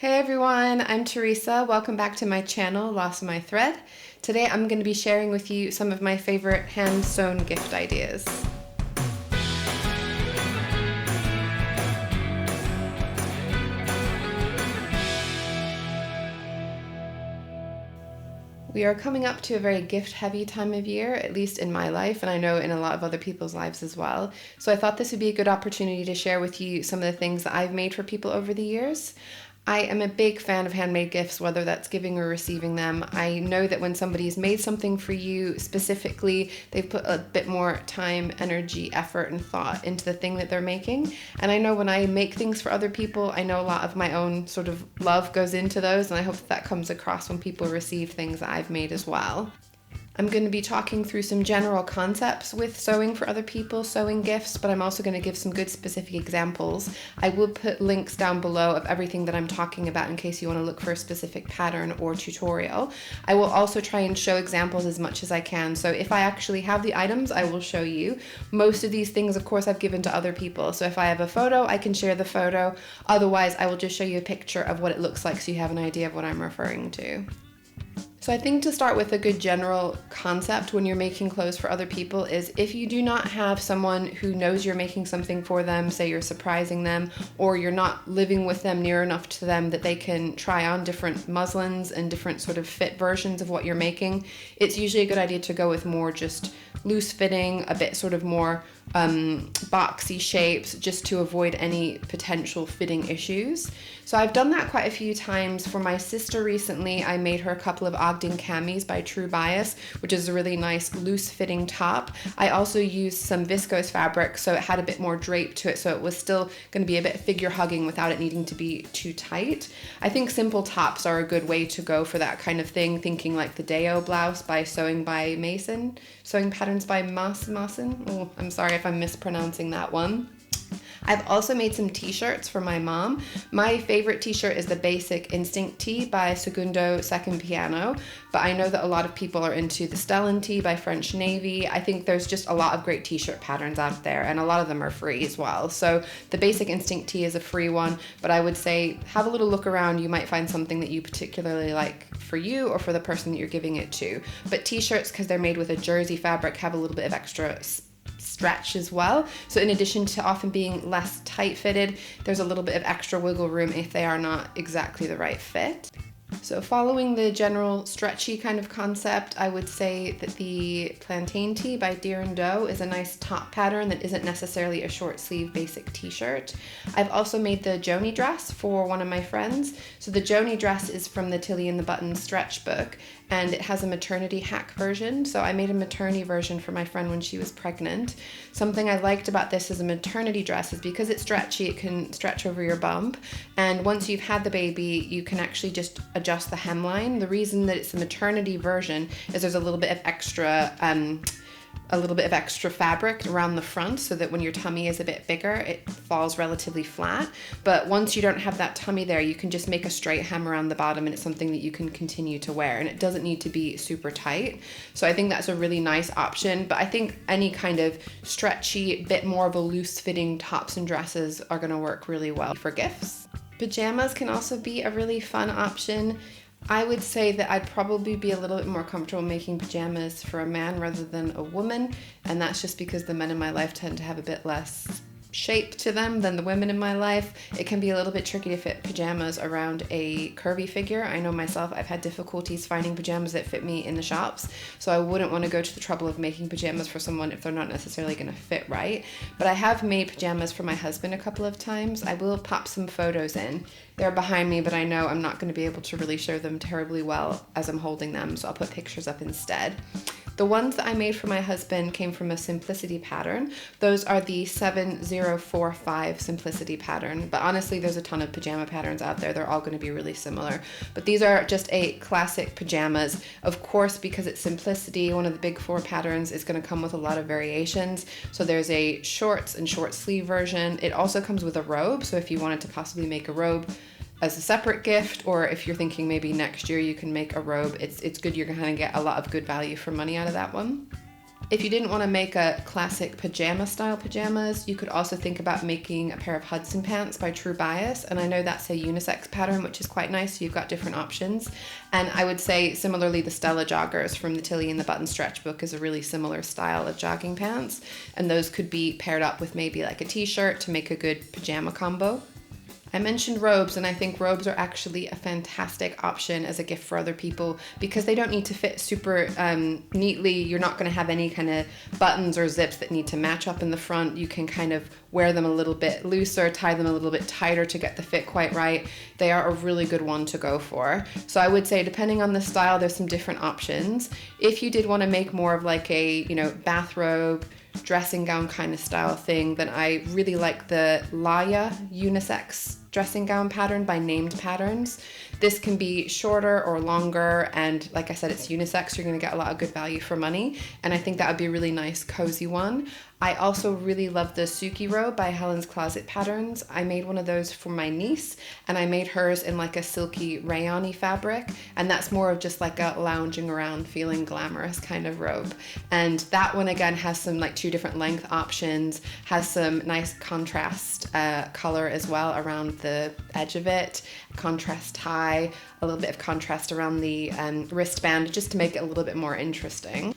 Hey everyone, I'm Teresa. Welcome back to my channel, Lost My Thread. Today I'm going to be sharing with you some of my favorite hand-sewn gift ideas. We are coming up to a very gift-heavy time of year, at least in my life, and I know in a lot of other people's lives as well. So I thought this would be a good opportunity to share with you some of the things that I've made for people over the years. I am a big fan of handmade gifts, whether that's giving or receiving them. I know that when somebody's made something for you specifically, they've put a bit more time, energy, effort, and thought into the thing that they're making. And I know when I make things for other people, I know a lot of my own sort of love goes into those, and I hope that comes across when people receive things that I've made as well. I'm going to be talking through some general concepts with sewing for other people, sewing gifts, but I'm also going to give some good specific examples. I will put links down below of everything that I'm talking about in case you want to look for a specific pattern or tutorial. I will also try and show examples as much as I can. So if I actually have the items, I will show you. Most of these things, of course, I've given to other people. So if I have a photo, I can share the photo. Otherwise, I will just show you a picture of what it looks like so you have an idea of what I'm referring to. So I think to start with a good general concept when you're making clothes for other people is if you do not have someone who knows you're making something for them, say you're surprising them, or you're not living with them near enough to them that they can try on different muslins and different sort of fit versions of what you're making, it's usually a good idea to go with more just loose fitting, a bit sort of more boxy shapes, just to avoid any potential fitting issues. So I've done that quite a few times. For my sister recently, I made her a couple of Ogden camis by True Bias, which is a really nice loose fitting top. I also used some viscose fabric, so it had a bit more drape to it, so it was still going to be a bit figure hugging without it needing to be too tight. I think simple tops are a good way to go for that kind of thing, thinking like the Deo blouse by Sewing by Mason, Sewing Patterns by Mason. Oh, I'm sorry if I'm mispronouncing that one. I've also made some t-shirts for my mom. My favorite t-shirt is the Basic Instinct tee by Segundo Second Piano, but I know that a lot of people are into the Stellan tee by French Navy. I think there's just a lot of great t-shirt patterns out there, and a lot of them are free as well. So the Basic Instinct tee is a free one, but I would say have a little look around. You might find something that you particularly like for you or for the person that you're giving it to. But t-shirts, because they're made with a jersey fabric, have a little bit of extra stretch as well. So in addition to often being less tight fitted, there's a little bit of extra wiggle room if they are not exactly the right fit. So following the general stretchy kind of concept, I would say that the Plantain Tee by Deer and Doe is a nice top pattern that isn't necessarily a short sleeve basic t-shirt. I've also made the Joni dress for one of my friends. So the Joni dress is from the Tilly and the Button stretch book, and it has a maternity hack version. So I made a maternity version for my friend when she was pregnant. Something I liked about this as a maternity dress is because it's stretchy, it can stretch over your bump. And once you've had the baby, you can actually just adjust the hemline. The reason that it's a maternity version is there's a little bit of extra fabric around the front so that when your tummy is a bit bigger, it falls relatively flat. But once you don't have that tummy there, you can just make a straight hem around the bottom, and it's something that you can continue to wear, and it doesn't need to be super tight. So I think that's a really nice option. But I think any kind of stretchy, bit more of a loose fitting tops and dresses are going to work really well for gifts. Pajamas can also be a really fun option. I would say that I'd probably be a little bit more comfortable making pajamas for a man rather than a woman, and that's just because the men in my life tend to have a bit less shape to them than the women in my life. It can be a little bit tricky to fit pajamas around a curvy figure. I know myself, I've had difficulties finding pajamas that fit me in the shops, so I wouldn't want to go to the trouble of making pajamas for someone if they're not necessarily going to fit right. But I have made pajamas for my husband a couple of times. I will pop some photos in. They're behind me, but I know I'm not going to be able to really show them terribly well as I'm holding them, so I'll put pictures up instead. The ones that I made for my husband came from a Simplicity pattern. Those are the 7045 Simplicity pattern, but honestly there's a ton of pajama patterns out there. They're all going to be really similar, but these are just a classic pajamas. Of course, because it's Simplicity, one of the big four patterns is going to come with a lot of variations. So there's a shorts and short sleeve version. It also comes with a robe, so if you wanted to possibly make a robe as a separate gift, or if you're thinking maybe next year you can make a robe, it's good. You're gonna get a lot of good value for money out of that one. If you didn't want to make a classic pajama style pajamas, you could also think about making a pair of Hudson pants by True Bias. And I know that's a unisex pattern, which is quite nice. So you've got different options. And I would say similarly, the Stella joggers from the Tilly and the Button Stretch book is a really similar style of jogging pants. And those could be paired up with maybe like a t-shirt to make a good pajama combo. I mentioned robes, and I think robes are actually a fantastic option as a gift for other people because they don't need to fit super neatly. You're not going to have any kind of buttons or zips that need to match up in the front. You can kind of wear them a little bit looser, tie them a little bit tighter to get the fit quite right. They are a really good one to go for. So I would say depending on the style, there's some different options. If you did want to make more of like a, bathrobe, dressing gown kind of style thing, then I really like the Laya unisex dressing gown pattern by Named Patterns. This can be shorter or longer, and like I said, it's unisex. You're going to get a lot of good value for money, and I think that would be a really nice cozy one. I also really love the Suki robe by Helen's Closet Patterns. I made one of those for my niece, and I made hers in like a silky rayon-y fabric, and that's more of just like a lounging around feeling glamorous kind of robe. And that one again has some like 2 different length options, has some nice contrast color as well around the edge of it, contrast tie, a little bit of contrast around the wristband just to make it a little bit more interesting.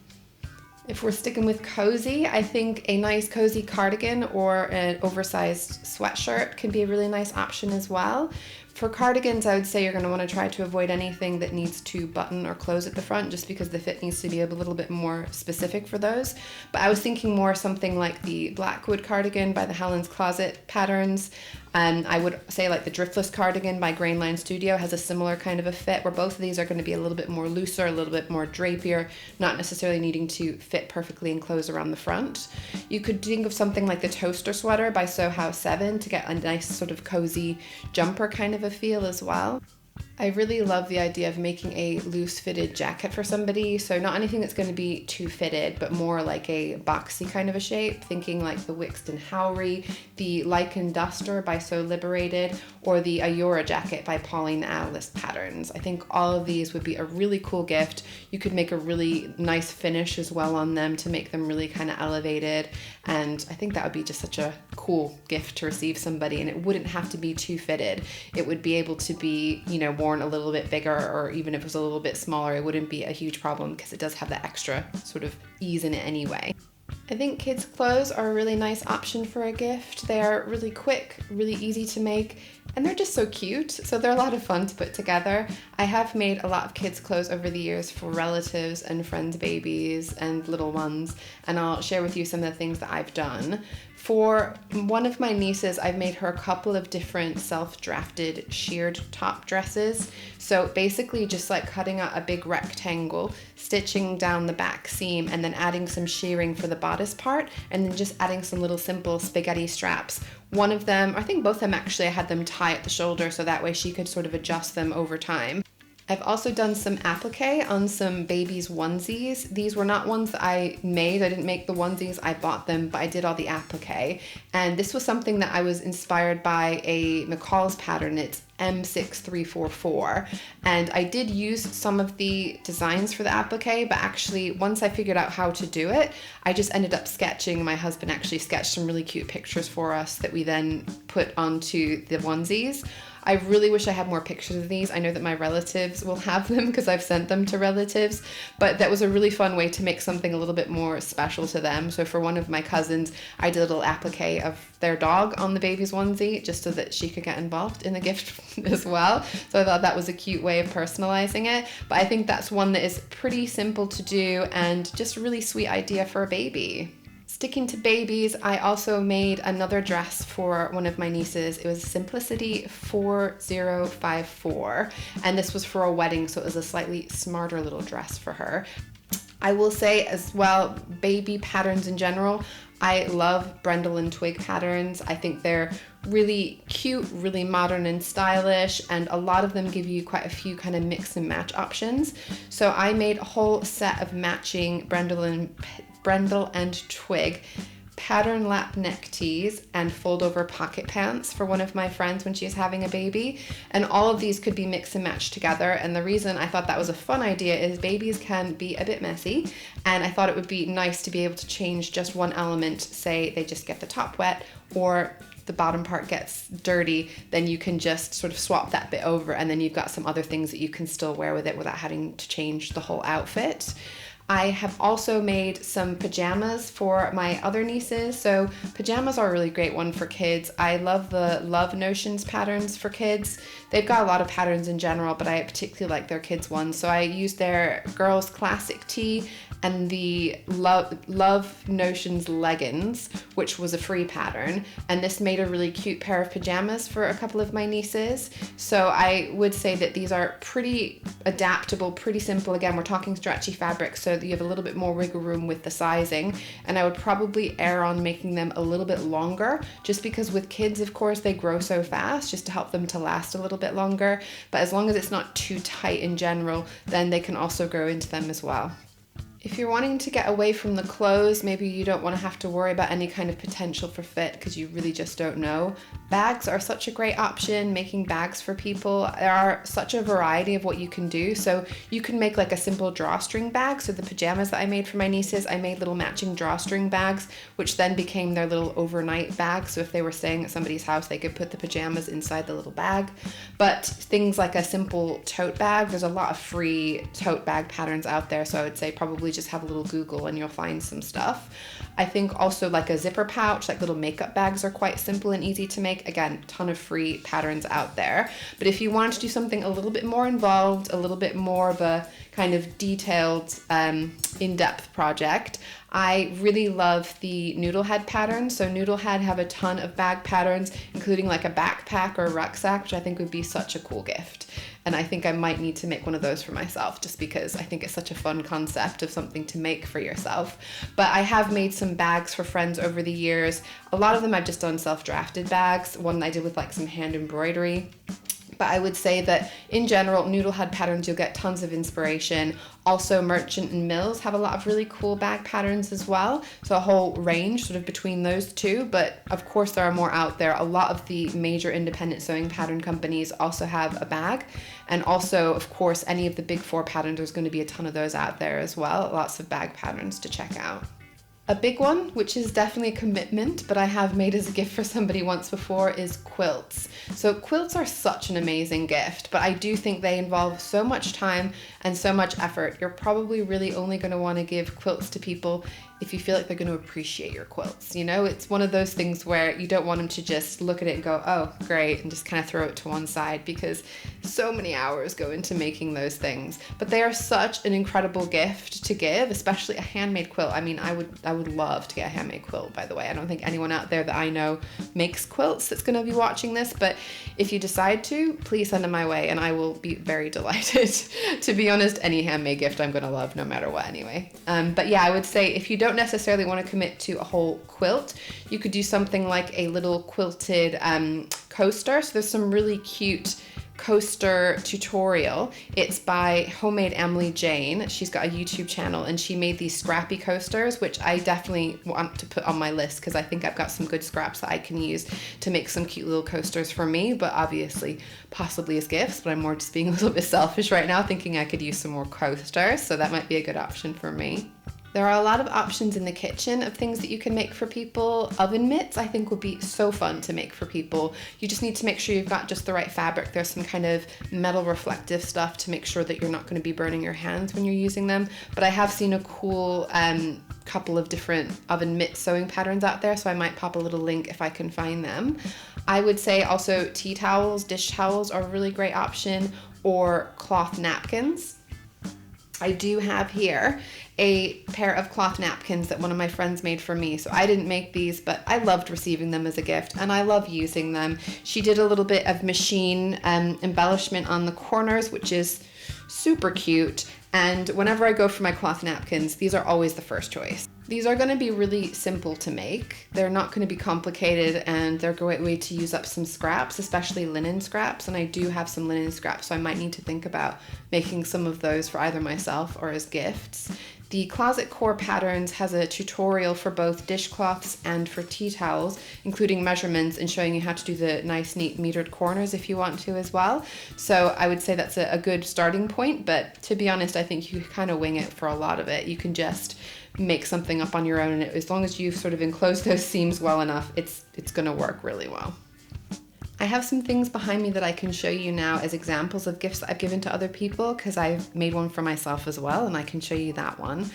If we're sticking with cozy, I think a nice cozy cardigan or an oversized sweatshirt can be a really nice option as well. For cardigans, I would say you're going to want to try to avoid anything that needs to button or close at the front just because the fit needs to be a little bit more specific for those. But I was thinking more something like the Blackwood cardigan by the Helen's Closet Patterns. And I would say like the Driftless cardigan by Grainline Studio has a similar kind of a fit where both of these are going to be a little bit more looser, a little bit more drapier, not necessarily needing to fit perfectly and close around the front. You could think of something like the Toaster Sweater by Sew House 7 to get a nice sort of cozy jumper kind of a feel as well. I really love the idea of making a loose fitted jacket for somebody. So not anything that's going to be too fitted, but more like a boxy kind of a shape. Thinking like the Wixton Howry, the Lichen Duster by So Liberated, or the Ayora jacket by Pauline Alice Patterns. I think all of these would be a really cool gift. You could make a really nice finish as well on them to make them really kind of elevated. And I think that would be just such a cool gift to receive somebody, and it wouldn't have to be too fitted. It would be able to be, worn a little bit bigger, or even if it was a little bit smaller, it wouldn't be a huge problem because it does have that extra sort of ease in it anyway. I think kids' clothes are a really nice option for a gift. They are really quick, really easy to make, and they're just so cute. So they're a lot of fun to put together. I have made a lot of kids' clothes over the years for relatives and friends' babies and little ones, and I'll share with you some of the things that I've done. For one of my nieces, I've made her a couple of different self-drafted sheared top dresses. So basically just like cutting out a big rectangle, stitching down the back seam, and then adding some shearing for the bodice part, and then just adding some little simple spaghetti straps. One of them, I think both of them actually, I had them tie at the shoulder so that way she could sort of adjust them over time. I've also done some applique on some babies' onesies. These were not ones that I made. I didn't make the onesies, I bought them, but I did all the applique. And this was something that I was inspired by a McCall's pattern. It's M6344. And I did use some of the designs for the applique, but actually once I figured out how to do it, I just ended up sketching. My husband actually sketched some really cute pictures for us that we then put onto the onesies. I really wish I had more pictures of these. I know that my relatives will have them because I've sent them to relatives, but that was a really fun way to make something a little bit more special to them. So for one of my cousins, I did a little applique of their dog on the baby's onesie just so that she could get involved in the gift as well. So I thought that was a cute way of personalizing it. But I think that's one that is pretty simple to do and just a really sweet idea for a baby. Sticking to babies, I also made another dress for one of my nieces. It was Simplicity 4054, and this was for a wedding, so it was a slightly smarter little dress for her. I will say as well, baby patterns in general, I love Brendel and Twig patterns. I think they're really cute, really modern and stylish, and a lot of them give you quite a few kind of mix and match options. So I made a whole set of matching Brendel and Twig pattern lap neck tees, and fold over pocket pants for one of my friends when she's having a baby. And all of these could be mixed and matched together. And the reason I thought that was a fun idea is babies can be a bit messy. And I thought it would be nice to be able to change just one element. Say they just get the top wet or the bottom part gets dirty, then you can just sort of swap that bit over, and then you've got some other things that you can still wear with it without having to change the whole outfit. I have also made some pajamas for my other nieces. So pajamas are a really great one for kids. I love the Love Notions patterns for kids. They've got a lot of patterns in general, but I particularly like their kids ones. So I used their girls classic tee and the Love Notions leggings, which was a free pattern. And this made a really cute pair of pajamas for a couple of my nieces. So I would say that these are pretty adaptable, pretty simple. Again, we're talking stretchy fabric, so that you have a little bit more wiggle room with the sizing. And I would probably err on making them a little bit longer, just because with kids, of course, they grow so fast, just to help them to last a little bit longer. But as long as it's not too tight in general, then they can also grow into them as well. If you're wanting to get away from the clothes, maybe you don't want to have to worry about any kind of potential for fit because you really just don't know. Bags are such a great option, making bags for people. There are such a variety of what you can do. So you can make like a simple drawstring bag. So the pajamas that I made for my nieces, I made little matching drawstring bags, which then became their little overnight bag. So if they were staying at somebody's house, they could put the pajamas inside the little bag. But things like a simple tote bag, there's a lot of free tote bag patterns out there. So I would say probably just have a little Google and you'll find some stuff. I think also like a zipper pouch, like little makeup bags are quite simple and easy to make. Again, ton of free patterns out there. But if you want to do something a little bit more involved, a little bit more of a kind of detailed, in-depth project, I really love the Noodlehead pattern. So Noodlehead have a ton of bag patterns, including like a backpack or a rucksack, which I think would be such a cool gift. And I think I might need to make one of those for myself just because I think it's such a fun concept of something to make for yourself. But I have made some bags for friends over the years. A lot of them I've just done self-drafted bags. One I did with like some hand embroidery. But I would say that in general, Noodlehead patterns, you'll get tons of inspiration. Also, Merchant and Mills have a lot of really cool bag patterns as well. So a whole range sort of between those two. But of course, there are more out there. A lot of the major independent sewing pattern companies also have a bag. And also, of course, any of the big four patterns, there's going to be a ton of those out there as well. Lots of bag patterns to check out. A big one, which is definitely a commitment, but I have made as a gift for somebody once before, is quilts. So quilts are such an amazing gift, but I do think they involve so much time and so much effort. You're probably really only going to want to give quilts to people if you feel like they're going to appreciate your quilts. You know, it's one of those things where you don't want them to just look at it and go, oh, great, and just kind of throw it to one side, because so many hours go into making those things. But they are such an incredible gift to give, especially a handmade quilt. I mean, I would love to get a handmade quilt, by the way. I don't think anyone out there that I know makes quilts that's going to be watching this, but if you decide to, please send them my way and I will be very delighted. To be honest, any handmade gift I'm going to love no matter what anyway. But yeah, I would say if you don't necessarily want to commit to a whole quilt, you could do something like a little quilted coaster. So there's some really cute coaster tutorial. It's by Homemade Emily Jane. She's got a YouTube channel and she made these scrappy coasters, which I definitely want to put on my list because I think I've got some good scraps that I can use to make some cute little coasters for me, but obviously possibly as gifts. But I'm more just being a little bit selfish right now, thinking I could use some more coasters, so that might be a good option for me. There are a lot of options in the kitchen of things that you can make for people. Oven mitts, I think, would be so fun to make for people. You just need to make sure you've got just the right fabric. There's some kind of metal reflective stuff to make sure that you're not going to be burning your hands when you're using them. But I have seen a cool couple of different oven mitt sewing patterns out there, so I might pop a little link if I can find them. I would say also tea towels, dish towels are a really great option, or cloth napkins. I do have here a pair of cloth napkins that one of my friends made for me. So I didn't make these, but I loved receiving them as a gift and I love using them. She did a little bit of machine embellishment on the corners, which is super cute. And whenever I go for my cloth napkins, these are always the first choice. These are going to be really simple to make. They're not going to be complicated, and they're a great way to use up some scraps, especially linen scraps. And I do have some linen scraps, so I might need to think about making some of those for either myself or as gifts. The Closet Core Patterns has a tutorial for both dishcloths and for tea towels, including measurements and showing you how to do the nice, neat metered corners if you want to as well. So I would say that's a good starting point, but to be honest, I think you kind of wing it for a lot of it. You can just make something up on your own, and as long as you've sort of enclosed those seams well enough, it's going to work really well. I have some things behind me that I can show you now as examples of gifts that I've given to other people, because I've made one for myself as well, and I can show you that one.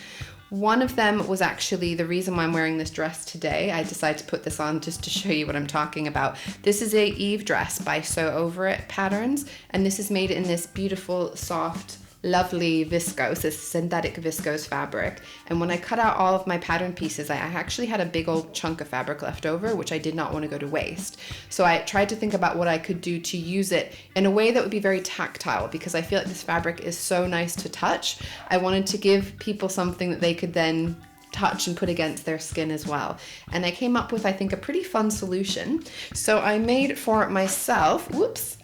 One of them was actually the reason why I'm wearing this dress today. I decided to put this on just to show you what I'm talking about. This is a Eve dress by Sew Over It Patterns, and this is made in this beautiful, soft, lovely viscose, this synthetic viscose fabric. And when I cut out all of my pattern pieces, I actually had a big old chunk of fabric left over, which I did not want to go to waste. So I tried to think about what I could do to use it in a way that would be very tactile, because I feel like this fabric is so nice to touch. I wanted to give people something that they could then touch and put against their skin as well. And I came up with, I think, a pretty fun solution. So I made for myself,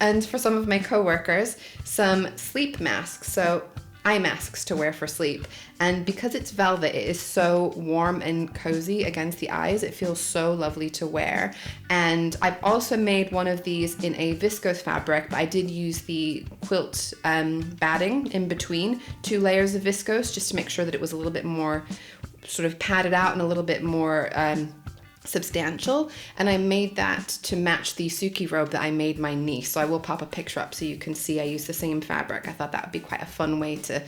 and for some of my coworkers, some sleep masks. So eye masks to wear for sleep. And because it's velvet, it is so warm and cozy against the eyes. It feels so lovely to wear. And I've also made one of these in a viscose fabric, but I did use the quilt batting in between 2 layers of viscose just to make sure that it was a little bit more sort of padded out and a little bit more substantial. And I made that to match the Suki robe that I made my niece. So I will pop a picture up so you can see I used the same fabric. I thought that would be quite a fun way to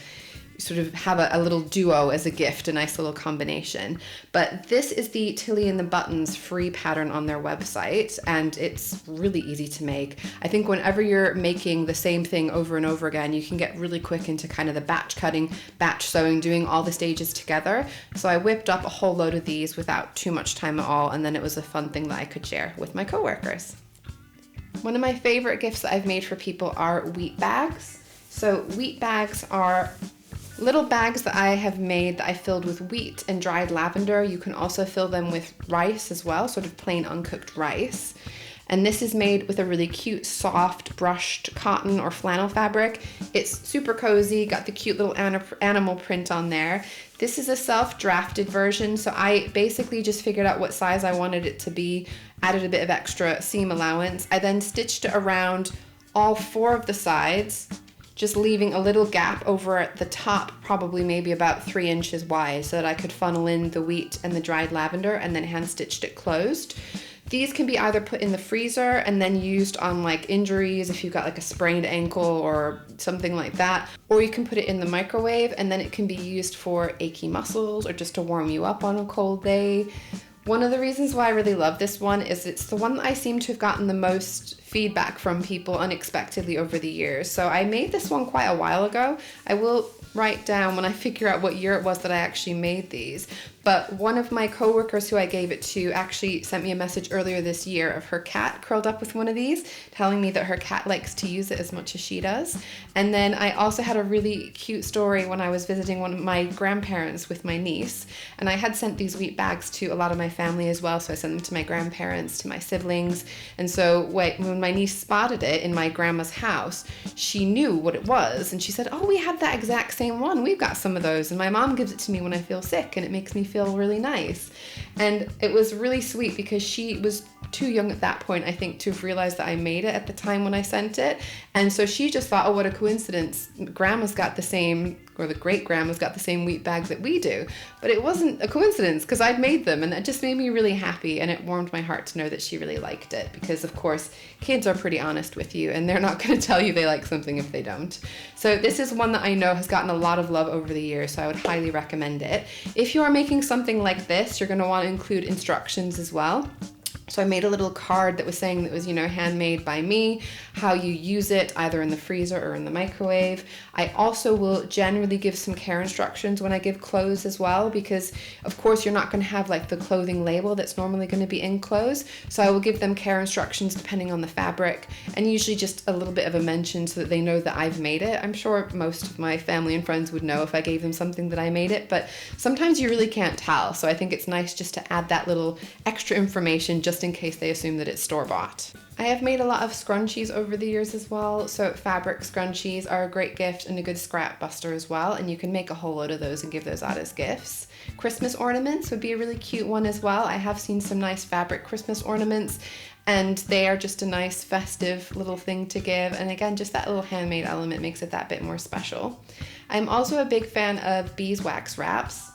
sort of have a little duo as a gift, a nice little combination. But this is the Tilly and the Buttons free pattern on their website, and it's really easy to make. I think whenever you're making the same thing over and over again, you can get really quick into kind of the batch cutting, batch sewing, doing all the stages together. So I whipped up a whole load of these without too much time at all, and then it was a fun thing that I could share with my coworkers. One of my favorite gifts that I've made for people are wheat bags. So wheat bags are little bags that I have made that I filled with wheat and dried lavender. You can also fill them with rice as well, sort of plain uncooked rice. And this is made with a really cute, soft, brushed cotton or flannel fabric. It's super cozy, got the cute little animal print on there. This is a self-drafted version, so I basically just figured out what size I wanted it to be, added a bit of extra seam allowance. I then stitched it around all 4 of the sides, just leaving a little gap over at the top, probably maybe about 3 inches wide, so that I could funnel in the wheat and the dried lavender, and then hand stitched it closed. These can be either put in the freezer and then used on like injuries if you've got like a sprained ankle or something like that, or you can put it in the microwave and then it can be used for achy muscles or just to warm you up on a cold day. One of the reasons why I really love this one is it's the one that I seem to have gotten the most feedback from people unexpectedly over the years. So I made this one quite a while ago. I will write down when I figure out what year it was that I actually made these. But one of my coworkers who I gave it to actually sent me a message earlier this year of her cat curled up with one of these, telling me that her cat likes to use it as much as she does. And then I also had a really cute story when I was visiting one of my grandparents with my niece. And I had sent these wheat bags to a lot of my family as well. So I sent them to my grandparents, to my siblings. And so when my niece spotted it in my grandma's house, she knew what it was. And she said, "Oh, we have that exact same one. We've got some of those. And my mom gives it to me when I feel sick and it makes me feel really nice." And it was really sweet because she was too young at that point, I think, to have realized that I made it at the time when I sent it. And so she just thought, oh, what a coincidence. Grandma's got the same, or the great grandma's got the same wheat bags that we do. But it wasn't a coincidence because I'd made them, and that just made me really happy, and it warmed my heart to know that she really liked it, because of course kids are pretty honest with you and they're not going to tell you they like something if they don't. So this is one that I know has gotten a lot of love over the years, so I would highly recommend it. If you are making something like this, you're going to want to include instructions as well. So I made a little card that was saying that it was, handmade by me, how you use it either in the freezer or in the microwave. I also will generally give some care instructions when I give clothes as well, because of course you're not going to have like the clothing label that's normally going to be in clothes. So I will give them care instructions depending on the fabric, and usually just a little bit of a mention so that they know that I've made it. I'm sure most of my family and friends would know if I gave them something that I made it, but sometimes you really can't tell. So I think it's nice just to add that little extra information just just in case they assume that it's store-bought. I have made a lot of scrunchies over the years as well, so fabric scrunchies are a great gift and a good scrap buster as well, and you can make a whole load of those and give those out as gifts. Christmas ornaments would be a really cute one as well. I have seen some nice fabric Christmas ornaments, and they are just a nice festive little thing to give, and again, just that little handmade element makes it that bit more special. I'm also a big fan of beeswax wraps.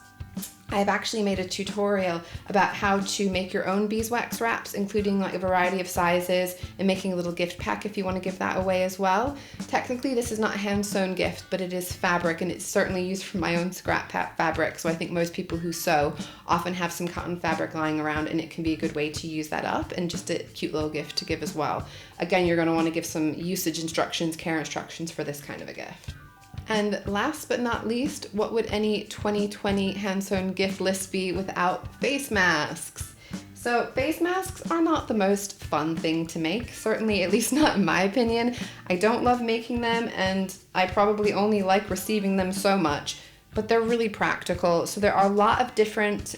I've actually made a tutorial about how to make your own beeswax wraps, including like a variety of sizes and making a little gift pack if you want to give that away as well. Technically, this is not a hand sewn gift, but it is fabric, and it's certainly used from my own scrap fabric. So I think most people who sew often have some cotton fabric lying around, and it can be a good way to use that up and just a cute little gift to give as well. Again, you're going to want to give some usage instructions, care instructions for this kind of a gift. And last but not least, what would any 2020 hand-sewn gift list be without face masks? So face masks are not the most fun thing to make, certainly at least not in my opinion. I don't love making them, and I probably only like receiving them so much, but they're really practical. So there are a lot of different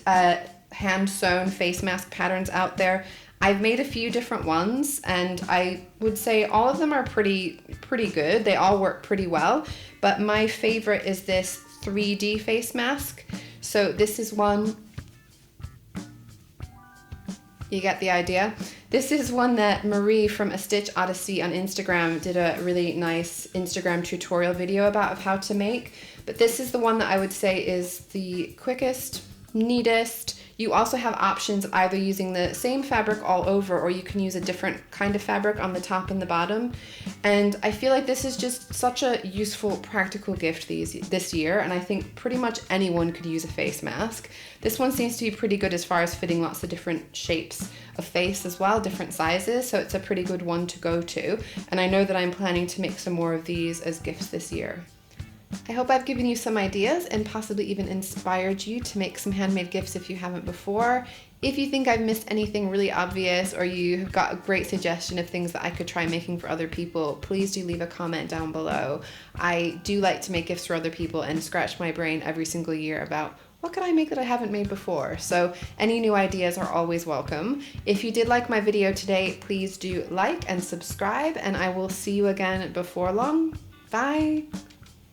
hand-sewn face mask patterns out there. I've made a few different ones, and I would say all of them are pretty good. They all work pretty well, but my favorite is this 3D face mask. So this is one, you get the idea. This is one that Marie from A Stitch Odyssey on Instagram did a really nice Instagram tutorial video about of how to make, but this is the one that I would say is the quickest, neatest. You also have options of either using the same fabric all over, or you can use a different kind of fabric on the top and the bottom. And I feel like this is just such a useful, practical gift this year, and I think pretty much anyone could use a face mask. This one seems to be pretty good as far as fitting lots of different shapes of face as well, different sizes, so it's a pretty good one to go to. And I know that I'm planning to make some more of these as gifts this year. I hope I've given you some ideas and possibly even inspired you to make some handmade gifts if you haven't before. If you think I've missed anything really obvious, or you have got a great suggestion of things that I could try making for other people, please do leave a comment down below. I do like to make gifts for other people and scratch my brain every single year about what could I make that I haven't made before? So any new ideas are always welcome. If you did like my video today, please do like and subscribe, and I will see you again before long. Bye!